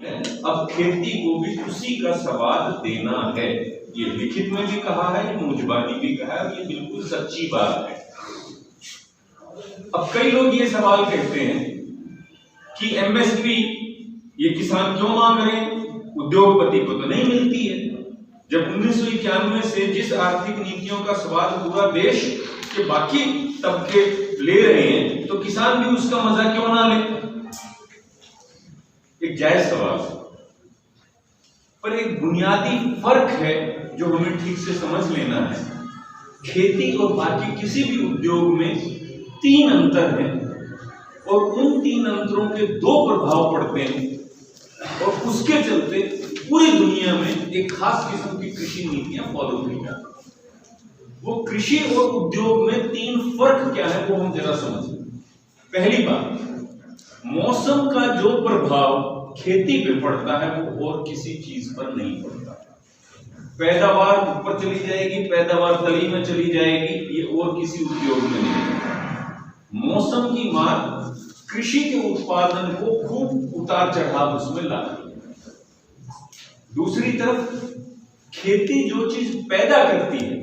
अब खेती को भी उसी का स्वाद देना है। ये लिखित में भी कहा है, ये मुजबानी भी कहा है, ये बिल्कुल सच्ची बात है। अब कई लोग ये सवाल कहते हैं कि एमएसपी ये किसान क्यों मांग रहे हैं, उद्योगपति को तो नहीं मिलती है। जब 1991 से जिस आर्थिक नीतियों का स्वाद पूरा देश के बाकी तबके ले रहे हैं, तो किसान भी उसका मजा क्यों ना ले। एक जायज सवाल है, पर एक बुनियादी फर्क है जो हमें ठीक से समझ लेना है। खेती और बाकी किसी भी उद्योग में 3 अंतर हैं और उन 3 अंतरों के 2 प्रभाव पड़ते हैं, और उसके चलते पूरी दुनिया में एक खास किस्म की कृषि नीतियां फॉलो की जाती हैं। वो कृषि और उद्योग में 3 फर्क क्या है वो हम जरा समझें। पहली बात, मौसम का जो प्रभाव खेती पे पड़ता है वो और किसी चीज पर नहीं पड़ता। पैदावार ऊपर चली जाएगी, पैदावार तली में चली जाएगी, ये और किसी उद्योग में नहीं। मौसम की मार कृषि के उत्पादन को खूब उतार चढ़ाव उसमें लाती है। दूसरी तरफ खेती जो चीज पैदा करती है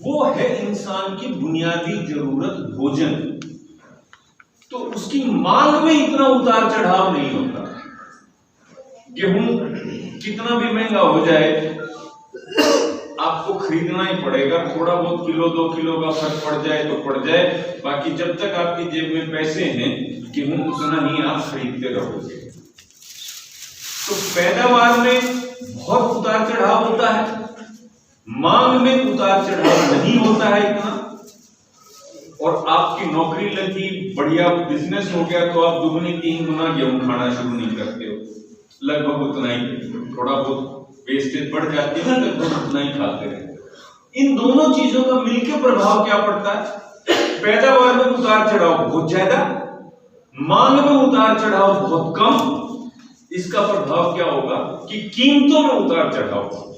वो है इंसान की बुनियादी जरूरत भोजन, तो उसकी मांग में इतना उतार चढ़ाव नहीं होता। गेहूं कितना भी महंगा हो जाए आपको खरीदना ही पड़ेगा, थोड़ा बहुत किलो 2 किलो का फर्क पड़ जाए तो पड़ जाए, बाकी जब तक आपकी जेब में पैसे हैं गेहूं उतना ही आप खरीदते रहोगे। तो पैदावार में बहुत उतार चढ़ाव होता है, मांग में उतार चढ़ाव नहीं होता है इतना। और आपकी नौकरी लगी, बढ़िया बिजनेस हो गया तो आप 2-3 गुना गेहूं खाना शुरू नहीं करते हो, लगभग उतना ही, थोड़ा बहुत वेस्टेज बढ़ जाती है, लगभग उतना ही खाते रहते। इन दोनों चीजों का मिलकर प्रभाव क्या पड़ता है, पैदावार में उतार चढ़ाव बहुत ज्यादा, मांग में उतार चढ़ाव बहुत कम। इसका प्रभाव क्या होगा कि कीमतों में उतार चढ़ाव होगा।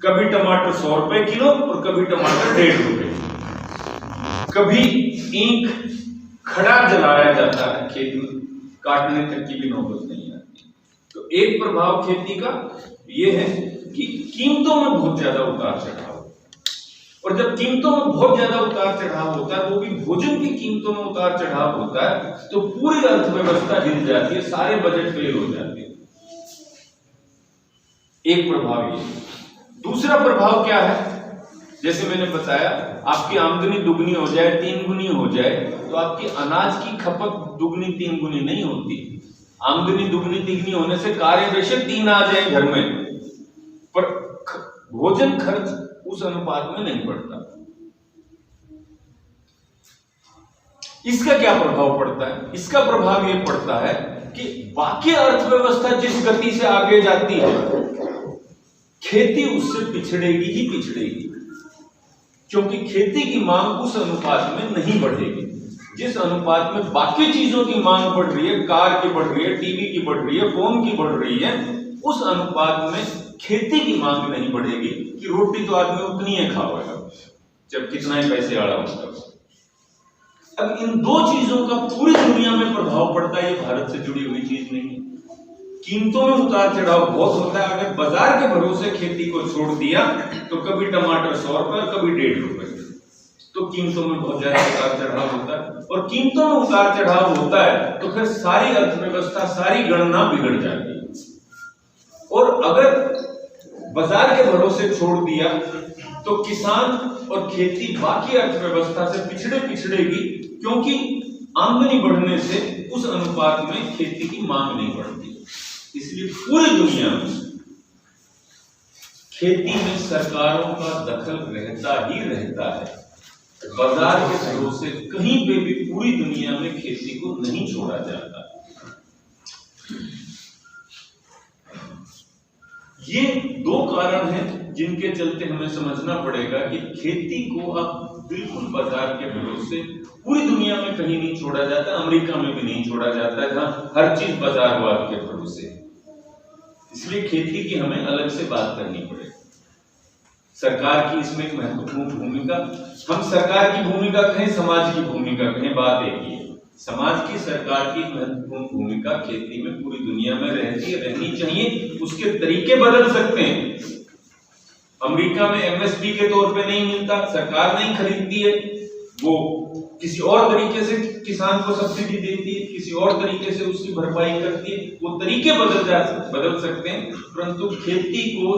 कभी टमाटर 100 रुपए किलो और कभी टमाटर 1.5 रुपए, कभी ईंख खड़ा जलाया जाता है खेत में, काटने तक की भी नौबत नहीं आती। तो एक प्रभाव खेती का यह है कि कीमतों में बहुत ज्यादा उतार चढ़ाव, और जब कीमतों में बहुत ज्यादा उतार चढ़ाव होता है, वो भी भोजन की कीमतों में उतार चढ़ाव होता है, तो पूरी अर्थव्यवस्था हिल जाती है, सारे बजट फेल हो जाते हैं। एक प्रभाव ये। दूसरा प्रभाव क्या है, जैसे मैंने बताया, आपकी आमदनी दुगनी हो जाए, 3 गुनी हो जाए, तो आपकी अनाज की खपत 2-3 गुनी नहीं होती। आमदनी 2-3 होने से कार्य बेशक 3 आ जाए घर में, पर भोजन खर्च उस अनुपात में नहीं पड़ता। इसका क्या प्रभाव पड़ता है? इसका प्रभाव यह पड़ता है कि बाकी अर्थव्यवस्था जिस गति से आगे जाती है, खेती उससे पिछड़ेगी ही पिछड़ेगी, क्योंकि खेती की मांग उस अनुपात में नहीं बढ़ेगी जिस अनुपात में बाकी चीजों की मांग बढ़ रही है। कार की बढ़ रही है, टीवी की बढ़ रही है, फोन की बढ़ रही है, उस अनुपात में खेती की मांग नहीं बढ़ेगी कि रोटी तो आदमी उतनी ही खाएगा जब कितना ही पैसे आड़ा होगा। अब इन 2 चीजों का पूरी दुनिया में प्रभाव पड़ता है, ये भारत से जुड़ी हुई चीज नहीं है। कीमतों में उतार चढ़ाव बहुत होता है। अगर बाजार के भरोसे खेती को छोड़ दिया तो कभी टमाटर 100 रुपए, कभी 1.5 रुपए, तो कीमतों में बहुत ज्यादा उतार चढ़ाव होता है। और कीमतों में उतार चढ़ाव होता है तो फिर सारी अर्थव्यवस्था, सारी गणना बिगड़ जाती है। और अगर बाजार के भरोसे छोड़ दिया तो किसान और खेती बाकी अर्थव्यवस्था से पिछड़ेगी, क्योंकि आमदनी बढ़ने से उस अनुपात में खेती की मांग नहीं बढ़ती। इसलिए पूरी दुनिया में खेती में सरकारों का दखल रहता ही रहता है। बाजार के भरोसे कहीं पे भी पूरी दुनिया में खेती को नहीं छोड़ा जाता। ये 2 कारण हैं जिनके चलते हमें समझना पड़ेगा कि खेती को अब बिल्कुल बाजार के भरोसे पूरी दुनिया में कहीं नहीं छोड़ा जाता, अमेरिका में भी नहीं छोड़ा जाता है, जहां हर चीज बाजारवाद के भरोसे। इसलिए खेती की हमें अलग से बात करनी पड़ेगी। सरकार की इसमें एक महत्वपूर्ण भूमिका, हम सरकार की भूमिका कहें, समाज की भूमिका कहें, बात एक ही है। समाज की, सरकार की महत्वपूर्ण भूमिका खेती में पूरी दुनिया में रहनी चाहिए। उसके तरीके बदल सकते हैं। अमेरिका में एमएसपी के तौर पे नहीं मिलता, सरकार नहीं खरीदती है, वो किसी और तरीके से किसान को सब्सिडी देती है, किसी और तरीके से उसकी भरपाई करती है। वो तरीके बदल सकते हैं, परंतु खेती को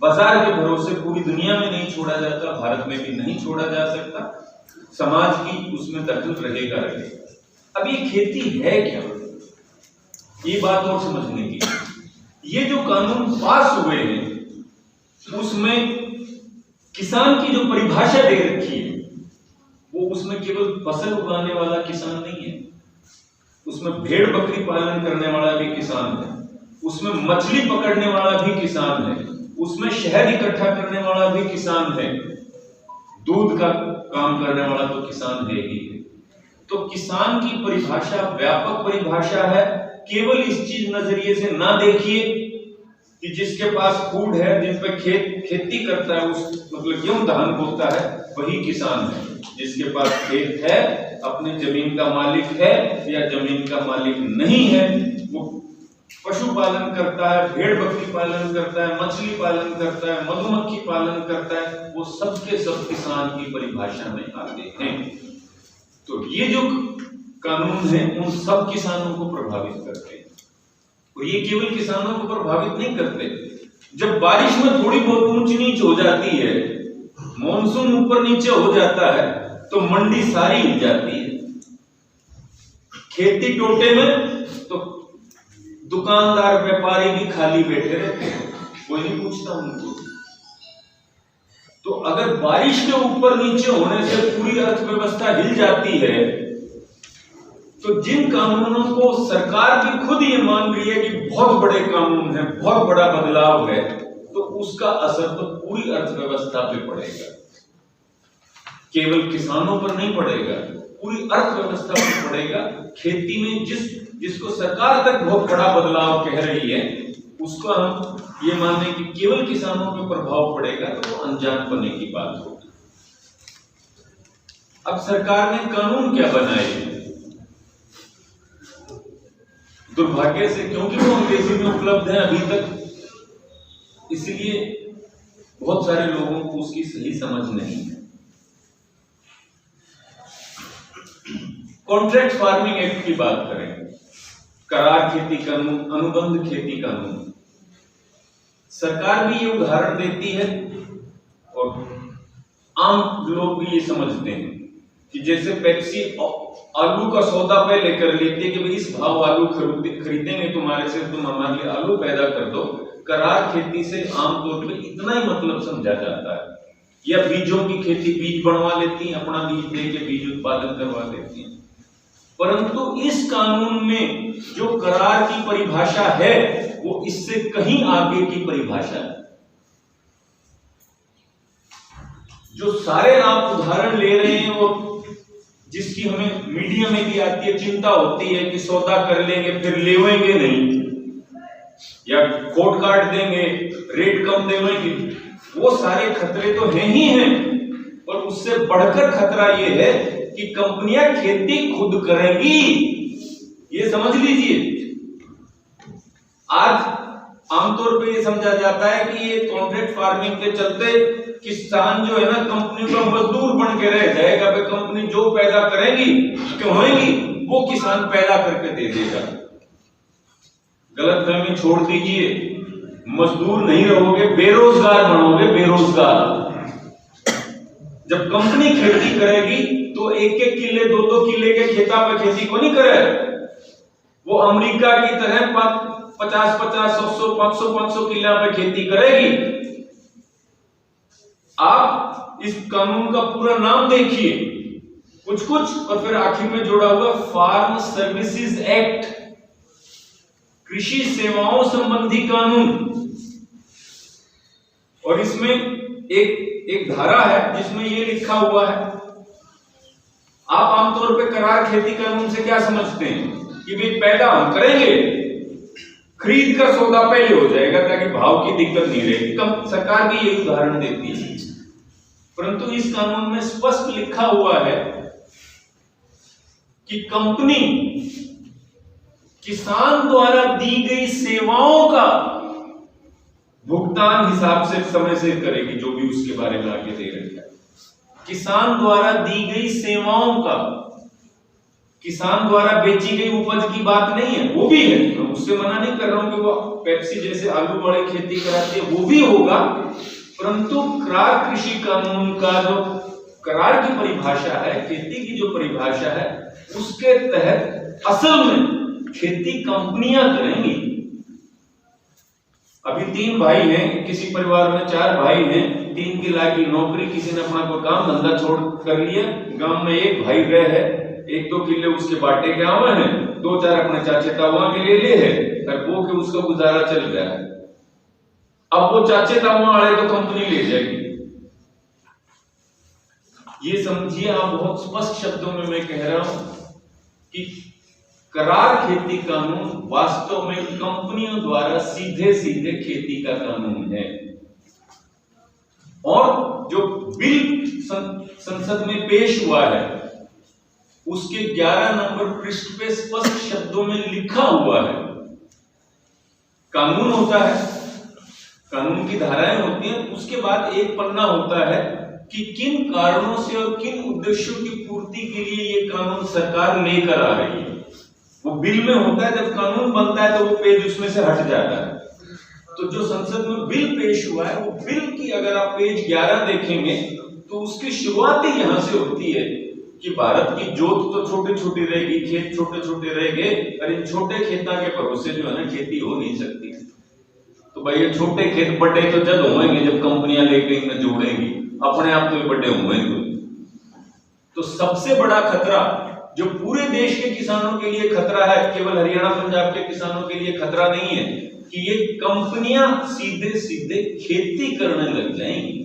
बाजार के भरोसे पूरी दुनिया में नहीं छोड़ा जाता, भारत में भी नहीं छोड़ा जा सकता। समाज की उसमें दखल रहेगा। अब ये खेती है क्या, ये बात और समझने की। ये जो कानून पास हुए हैं उसमें किसान की जो परिभाषा दे रखी है, वो उसमें केवल फसल उगाने वाला किसान नहीं है, उसमें भेड़ बकरी पालन करने वाला भी किसान है, उसमें मछली पकड़ने वाला भी किसान है, उसमें शहद इकट्ठा करने वाला भी किसान है, दूध का काम करने वाला तो किसान है ही है। तो किसान की परिभाषा व्यापक परिभाषा है। केवल इस चीज नजरिए से ना देखिए कि जिसके पास फूड है, जिस पे खेती करता है, उस मतलब गेहूं धान बोता है, वही किसान है। जिसके पास खेत है, अपने जमीन का मालिक है या जमीन का मालिक नहीं है, वो पशुपालन करता है, भेड़ बकरी पालन करता है, मछली पालन करता है, मधुमक्खी पालन करता है, वो सबके सब किसान की परिभाषा में आते हैं। तो ये जो कानून है उन सब किसानों को प्रभावित करते हैं, और ये केवल किसानों को प्रभावित नहीं करते। जब बारिश में थोड़ी बहुत ऊंच नीच हो जाती है, मॉनसून ऊपर नीचे हो जाता है, तो मंडी सारी हिल जाती है। खेती टोटे में तो दुकानदार व्यापारी भी खाली बैठे रहते हैं, कोई नहीं पूछता उनको। तो अगर बारिश के ऊपर नीचे होने से पूरी अर्थव्यवस्था हिल जाती है, तो जिन कानूनों को सरकार भी खुद ये मान रही है कि बहुत बड़े कानून है, बहुत बड़ा बदलाव है, तो उसका असर तो पूरी अर्थव्यवस्था पे पड़ेगा, केवल किसानों पर नहीं पड़ेगा, पूरी अर्थव्यवस्था पर पड़ेगा। खेती में जिसको सरकार तक बहुत बड़ा बदलाव कह रही है, उसको हम ये माने कि केवल किसानों पे प्रभाव पड़ेगा, तो वो अनजान बनने की बात होगी। अब सरकार ने कानून क्या बनाए, दुर्भाग्य से क्योंकि वो अंग्रेजी में उपलब्ध है अभी तक, इसलिए बहुत सारे लोगों को उसकी सही समझ नहीं है। कॉन्ट्रैक्ट फार्मिंग एक्ट की बात करें, करार खेती कानून, अनुबंध खेती कानून, सरकार भी ये उदाहरण देती है और आम लोग भी ये समझते हैं कि जैसे पेप्सी आलू का सौदा पे लेकर लेती है कि भाई इस भाव आलू खरीदेंगे तुम्हारे से, तुम हमारे लिए आलू पैदा कर दो। करार खेती से आमतौर पे इतना ही मतलब समझा जाता है, या बीजों की खेती, बीज बनवा लेती हैं, अपना बीज दे के बीज उत्पादन करवा देती हैं। परंतु इस कानून में जो करार की परिभाषा है वो इससे कहीं आगे की परिभाषा है। जो सारे आप उदाहरण ले रहे हैं और जिसकी हमें मीडिया में भी आती है, चिंता होती है कि सौदा कर लेंगे फिर लेवेंगे नहीं, या खोट काट देंगे, रेट कम देंगे, वो सारे खतरे तो हैं ही हैं। और उससे बढ़कर खतरा ये है कि कंपनियां खेती खुद करेंगी, ये समझ लीजिए। आज आमतौर पे ये समझा जाता है कि ये कॉन्ट्रैक्ट फार्मिंग के चलते किसान जो है ना, कंपनी का मजदूर बन के रह जाएगा। कंपनी जो पैदा करेगी, क्यों होगी, वो किसान पैदा करके दे देगा। गलतफहमी छोड़ दीजिए, मजदूर नहीं रहोगे, बेरोजगार बनोगे, बेरोजगार। जब कंपनी खेती करेगी तो एक एक किले, दो दो किले के खेता पे खेती को नहीं करे, वो अमेरिका की तरह 50-50, 100, 500 किला पे खेती करेगी। आप इस कानून का पूरा नाम देखिए, कुछ और फिर आखिर में जोड़ा हुआ फार्म सर्विसेज एक्ट, कृषि सेवाओं संबंधी कानून। और इसमें एक धारा है जिसमें ये लिखा हुआ है, आप आमतौर पे करार खेती कानून से क्या समझते हैं कि भाई पैदा हम करेंगे, खरीद कर सौदा पहले हो जाएगा ताकि भाव की दिक्कत नहीं रहेगी। सरकार भी यही उदाहरण देती है, परंतु इस कानून में स्पष्ट लिखा हुआ है कि कंपनी किसान द्वारा दी गई सेवाओं का भुगतान हिसाब से समय से करेगी, जो भी उसके बारे में आगे दे रखा है। किसान द्वारा दी गई सेवाओं का, किसान द्वारा बेची गई उपज की बात नहीं है, वो भी है, मैं उससे मना नहीं कर रहा हूं कि वो पेप्सी जैसे आलू बड़े खेती कराती है, वो भी होगा, परंतु करार कृषि कानून का जो करार की परिभाषा है, खेती की जो परिभाषा है, उसके तहत असल में खेती कंपनियां करेंगी। अभी 3 भाई हैं, किसी परिवार में 4 भाई हैं, 3 की लागी नौकरी, किसी ने अपना कोई काम धंधा छोड़ कर लिया, गांव में एक भाई रह है, 1-2 किले उसके बाटे के आवे हैं, 2-4 अपने चाचे तावा के ले है, और वो के उसका गुजारा चल गया है। अब वो चाचे तावा वाले तो कंपनी ले जाएगी। ये समझिए, आप बहुत स्पष्ट शब्दों में मैं कह रहा हूं कि करार खेती कानून वास्तव में कंपनियों द्वारा सीधे सीधे खेती का कानून है। और जो बिल संसद में पेश हुआ है, उसके 11 नंबर पृष्ठ पे स्पष्ट शब्दों में लिखा हुआ है, कानून होता है, कानून की धाराएं होती हैं, उसके बाद एक पन्ना होता है कि किन कारणों से और किन उद्देश्यों की पूर्ति के लिए ये कानून सरकार लेकर आ रही है। वो बिल में होता है, जब कानून बनता है तो वो पेज उसमें से हट जाता है। तो जो संसद में बिल पेश हुआ है, वो बिल की अगर आप पेज 11 देखेंगे तो उसकी शुरुआत ही यहां से होती है कि भारत की जोत तो छोटी छोटी रहेगी, खेत छोटे छोटे रहेंगे, और इन छोटे खेतों के भरोसे जो है ना खेती हो नहीं सकती। तो भाई ये छोटे खेत बड़े तो जब होंगे जब कंपनियां लेके इनमें जोड़ेंगी, अपने आप तो ये बड़े होंगे। तो सबसे बड़ा खतरा जो पूरे देश के किसानों के लिए खतरा है, केवल हरियाणा पंजाब के किसानों के लिए खतरा नहीं है कि ये कंपनियां सीधे सीधे खेती करने लग जाएंगी।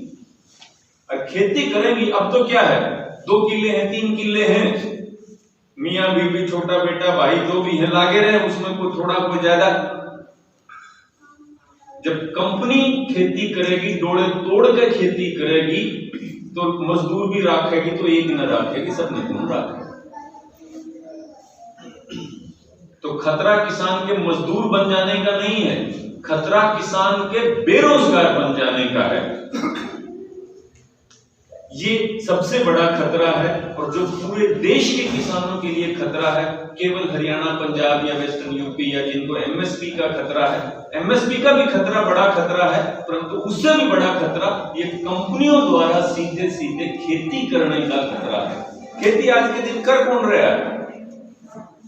और खेती करेंगी, अब तो क्या है, 2 किले हैं, 3 किले हैं, मियां बीबी, छोटा बेटा, भाई जो भी है लागे रहे, उसमें कोई थोड़ा कोई ज्यादा। जब कंपनी खेती करेगी, डोले तोड़ के खेती करेगी, तो मजदूर भी रखेगी, तो एक न रखेगी, सब निपुण रखेगी। तो खतरा किसान के मजदूर बन जाने का नहीं है, खतरा किसान के बेरोजगार बन जाने का है। ये सबसे बड़ा खतरा है, और जो पूरे देश के किसानों के लिए खतरा है, केवल हरियाणा, पंजाब या वेस्टर्न यूपी या जिनको एमएसपी का खतरा है, एमएसपी का भी खतरा बड़ा खतरा है, परंतु उससे भी बड़ा खतरा ये कंपनियों द्वारा सीधे सीधे खेती करने का खतरा है। खेती आज के दिन कर कौन रहा है?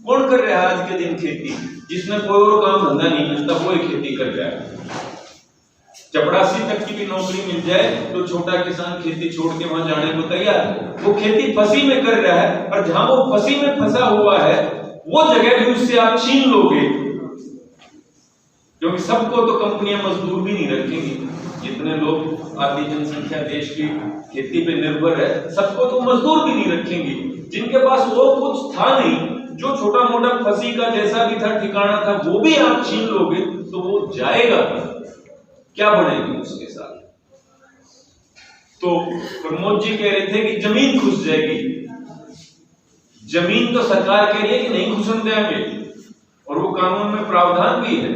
कौन कर रहा है आज के दिन खेती? जिसमें कोई और काम धंधा नहीं मिलता वो ही खेती कर रहा है। चपरासी तक की भी नौकरी मिल जाए तो छोटा किसान खेती छोड़ के वहां जाने को तैयार है। वो खेती फंसी में कर रहा है, और जहां वो फंसी में फंसा हुआ है वो जगह भी उससे आप छीन लोगे, क्योंकि सबको तो कंपनियां मजदूर भी नहीं रखेंगी। जितने लोग, आधी जनसंख्या देश की खेती पे निर्भर है, सबको तो मजदूर भी नहीं रखेंगी। जिनके पास वो कुछ था नहीं, जो छोटा मोटा फंसी का जैसा भी था ठिकाना था, वो भी आप छीन लोगे, तो वो जाएगा, क्या बढ़ेगी उसके साथ। तो प्रमोद जी कह रहे थे कि जमीन घुस जाएगी। जमीन तो सरकार कह रही है कि नहीं घुसन देंगे, और वो कानून में प्रावधान भी है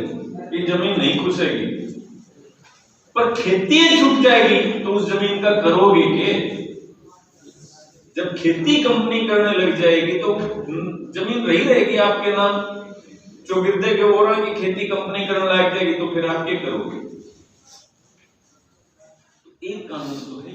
कि जमीन नहीं घुसेगी, पर खेती छूट जाएगी तो उस जमीन का करोगे के? जब खेती कंपनी करने लग जाएगी तो जमीन रही रहेगी आपके नाम, चौगिरदे के ओरा की खेती कंपनी करने लग जाएगी, तो फिर आप क्या करोगे? एक कानून तो है।